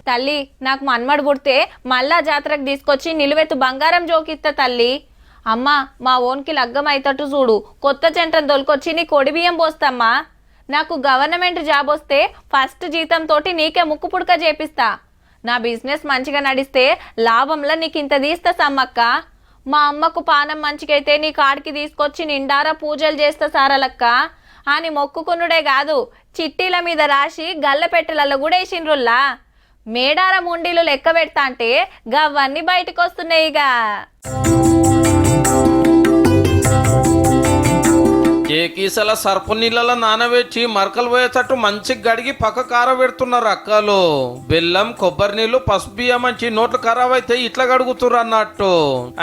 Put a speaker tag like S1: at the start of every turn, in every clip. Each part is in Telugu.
S1: తల్లి నాకు మన్మడు పుడితే మళ్ళా జాతరకు తీసుకొచ్చి నిలువెత్తు బంగారం జోకిత్త తల్లి. అమ్మా మా ఓన్కి లగ్గం అయితట్టు చూడు, కొత్త చెంటను దొలికొచ్చి నీ కొడి బియ్యం పోస్తమ్మా. నాకు గవర్నమెంట్ జాబ్ వస్తే ఫస్ట్ జీతంతో నీకే ముక్కు పుడక చేపిస్తా. నా బిజినెస్ మంచిగా నడిస్తే లాభంలో నీకు ఇంత తీస్తా సమ్మక్క. మా అమ్మకు పానం మంచిగైతే నీ కాడికి తీసుకొచ్చి నిండారా పూజలు చేస్తా సారలక్క అని మొక్కుకునుడే కాదు, చిట్టీల మీద రాసి గల్లపెట్టెలలో కూడా వేసిండ్రుల్లా. మేడారం ఉండిలు లెక్క పెడతా అంటే గవన్నీ బయటకు వస్తున్నాయిగా.
S2: ఏ కీసల సర్పు నీళ్ళలో నానబెట్టి మరకలు పోయేటట్టు మంచి గడిగి పక్క కార పెడుతున్నారు అక్కలు. బెల్లం, కొబ్బరి నీళ్లు, పసుపు బియ్యం మంచి నోట్లు ఖరాబ్ అయితే ఇట్లా గడుగుతున్నారు అన్నట్టు.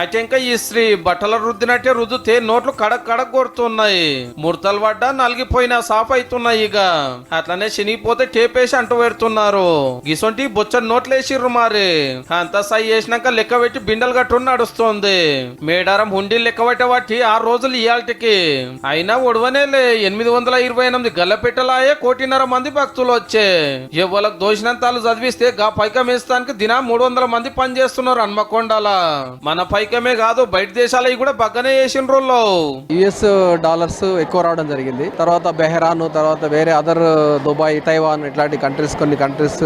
S2: అయితే ఇంకా ఇస్త్రీ బట్టలు రుద్దినట్టే రుద్దితే నోట్లు కడక్ కడక్ కొడుతున్నాయి. ముడతలు పడ్డా నలిగిపోయినా సాఫ్ అవుతున్నాయి. ఇక అట్లనే శనిగిపోతే టేపేసి అంటూ పెడుతున్నారు. గిసొంటి బొచ్చని నోట్లు వేసిర్రు. మరి అంతా సై వేసినాక లెక్క పెట్టి బిండలు కట్టు నడుస్తుంది. మేడారం హుండీలు లెక్క పెట్టే వాటి 6 రోజులు ఇయాల్టికి అయినా ఒడవనేలే 828 గల్లపెట్టలాయే 1.5 మంది భక్తులు వచ్చే. ఎవరికి దోషినంతాలు చదివిస్తే గా పైకం వేస్తానికి దినా 300 మంది పని చేస్తున్నారు హన్మకొండల. మన పైకమే కాదు బయట దేశాలవి కూడా బగ్గనే వేసిండ్రోళ్ళు.
S3: యుఎస్ డాలర్స్ ఎక్కువ రావడం జరిగింది. తర్వాత బెహరాన్, తర్వాత వేరే అదర్ దుబాయ్, తైవాన్ ఇట్లాంటి కంట్రీస్, కొన్ని కంట్రీస్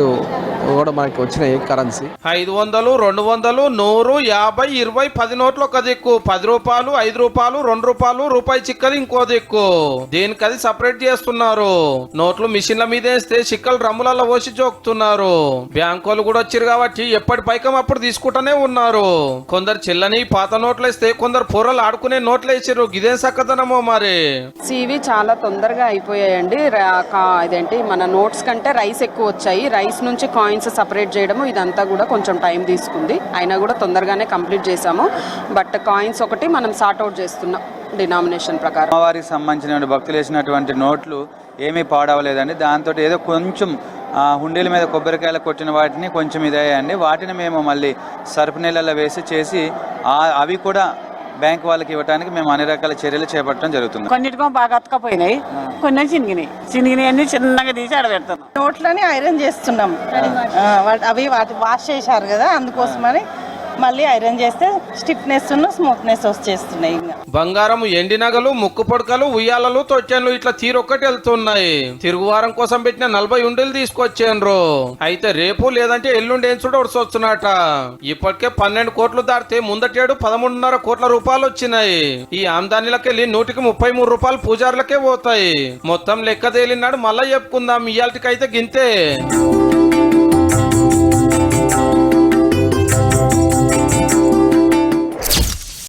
S3: కూడా మనకి వచ్చినాయి కరెన్సీ.
S2: 500, 200, 100, 50, 20, 10 నోట్లు ఒక దిక్కు, 10 రూపాయలు, 5 రూపాయలు, 2 రూపాయలు, రూపాయి చిక్కలు ఇంకో దిక్కు. దేనికి అది సపరేట్ చేస్తున్నారు. నోట్లు మిషన్ల మీద వేస్తే చిక్కలు డ్రమ్ములలో పోసి జోకుతున్నారు. బ్యాంకులు కూడా వచ్చారు కాబట్టి ఎప్పటి పైకం అప్పుడు తీసుకుంటూనే ఉన్నారు. కొందరు చెల్లని పాత నోట్లు వేస్తే కొందరు పొరలు ఆడుకునే నోట్లు వేసారు. ఇదేం సక్కదనమో మరి.
S4: సివి చాలా తొందరగా అయిపోయాయండి. ఇదేంటి మన నోట్స్ కంటే రైస్ ఎక్కువ వచ్చాయి. రైస్ నుంచి కాయిన్స్ సపరేట్ చేయడము ఇదంతా కూడా కొంచెం టైం తీసుకుంది. అయినా కూడా తొందరగానే కంప్లీట్ చేసాము. బట్ కాయిన్స్ ఒకటి మనం సార్ట్ అవుట్ చేస్తున్నాం డినామినేషన్ ప్రకారం.
S5: అమ్మవారికి సంబంధించిన భక్తులు వేసినటువంటి నోట్లు ఏమీ పాడవలేదండి. దాంతో ఏదో కొంచెం హుండీల మీద కొబ్బరికాయలు కొట్టిన వాటిని కొంచెం ఇదయ్యాయండి. వాటిని మేము మళ్ళీ సర్పు నీళ్ళలో వేసి చేసి అవి కూడా బ్యాంక్ వాళ్ళకి ఇవ్వడానికి మేము అన్ని రకాల చర్యలు చేపట్టడం జరుగుతుంది.
S6: కొన్నిటికో బాగా అతకపోయినాయి, కొన్ని చినిగినాయి అన్ని చిన్నగా తీసి ఆడబెడతాం.
S7: నోట్లని ఐరన్ చేస్తున్నాం. అవి వాష్ చేశారు కదా, అందుకోసమని మళ్ళీ ఐరన్ చేస్తే స్టిఫ్నెస్ స్మూత్నెస్ వచ్చేస్తున్నాయి.
S2: బంగారం, ఎండి నగలు, ముక్కు పొడకలు, ఉయ్యాలలు, తొట్టెన్లు ఇట్లా తీరొక్కటి వెళ్తున్నాయి. తిరుగువారం కోసం పెట్టిన 40 ఉండీలు తీసుకొచ్చేండ్రు. అయితే రేపు లేదంటే ఎల్లుండి ఏం చూడ వస్తున్నట. ఇప్పటికే 12 కోట్లు దాటితే ముందటేడు 13.5 కోట్ల రూపాయలు వచ్చినాయి. ఈ ఆమ్దానీలకెళ్ళి 133 రూపాయలు పూజారులకే పోతాయి. మొత్తం లెక్క తేలినాడు మళ్ళా చెప్పుకుందాం. ఇయాల్టికైతే గింతే.